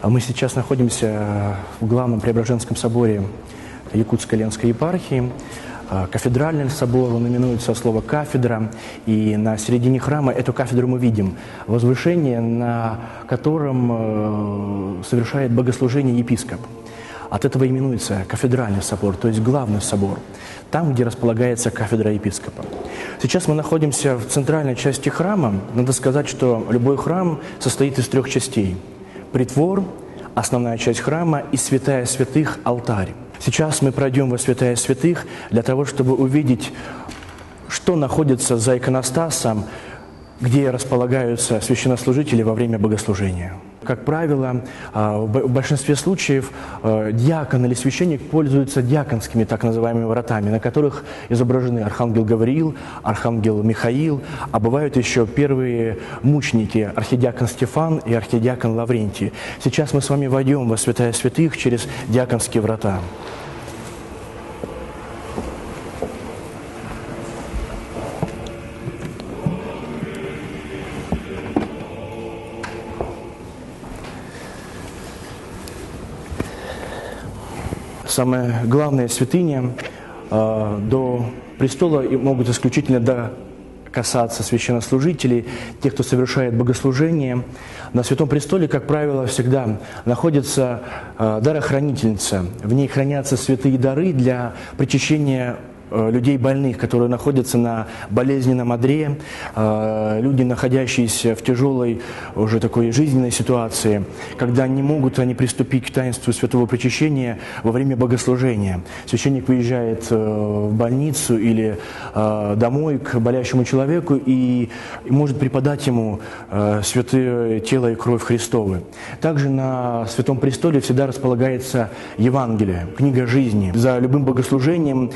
Мы сейчас находимся в главном Преображенском соборе Якутской Ленской епархии. Кафедральный собор, он именуется слово «кафедра», и на середине храма эту кафедру мы видим. Возвышение, на котором совершает богослужение епископ. От этого именуется кафедральный собор, то есть главный собор, там, где располагается кафедра епископа. Сейчас мы находимся в центральной части храма. Надо сказать, что любой храм состоит из трех частей. Притвор, основная часть храма, и святая святых, алтарь. Сейчас мы пройдем во святая святых для того, чтобы увидеть, что находится за иконостасом, где располагаются священнослужители во время богослужения. Как правило, в большинстве случаев диакон или священник пользуются диаконскими так называемыми вратами, на которых изображены архангел Гавриил, архангел Михаил, а бывают еще первые мученики, архидиакон Стефан и архидиакон Лаврентий. Сейчас мы с вами войдем во святая святых через диаконские врата. Самая главная святыня, до престола могут исключительно касаться священнослужителей, тех, кто совершает богослужение. На Святом Престоле, как правило, всегда находится дарохранительница. В ней хранятся святые дары для причащения людей больных, которые находятся на болезненном одре, люди, находящиеся в тяжелой уже такой жизненной ситуации, когда не могут они приступить к таинству святого причащения во время богослужения. Священник выезжает в больницу или домой к болящему человеку и может преподать ему святое тело и кровь Христовы. Также на Святом Престоле всегда располагается Евангелие, книга жизни. За любым богослужением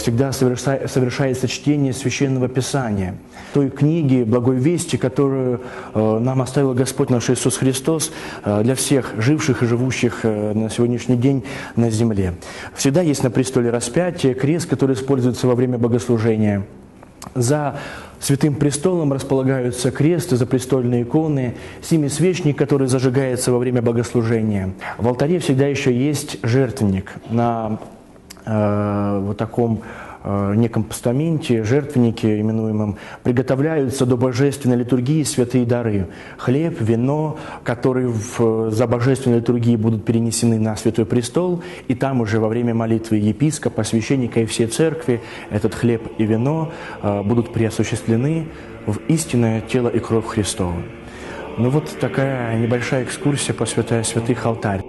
всегда совершается чтение Священного Писания, той книги Благой Вести, которую нам оставил Господь наш Иисус Христос для всех живших и живущих на сегодняшний день на земле. Всегда есть на престоле распятие, крест, который используется во время богослужения. За Святым Престолом располагаются крест и запрестольные иконы, семисвечник, который зажигается во время богослужения. В алтаре всегда еще есть жертвенник. На вот таком неком постаменте, жертвеннике именуемом, приготовляются до божественной литургии святые дары. Хлеб, вино, которые за божественной литургией будут перенесены на Святой Престол, и там уже во время молитвы епископа, священника и всей церкви этот хлеб и вино будут преосуществлены в истинное тело и кровь Христова. Ну вот такая небольшая экскурсия по святая святых алтарь.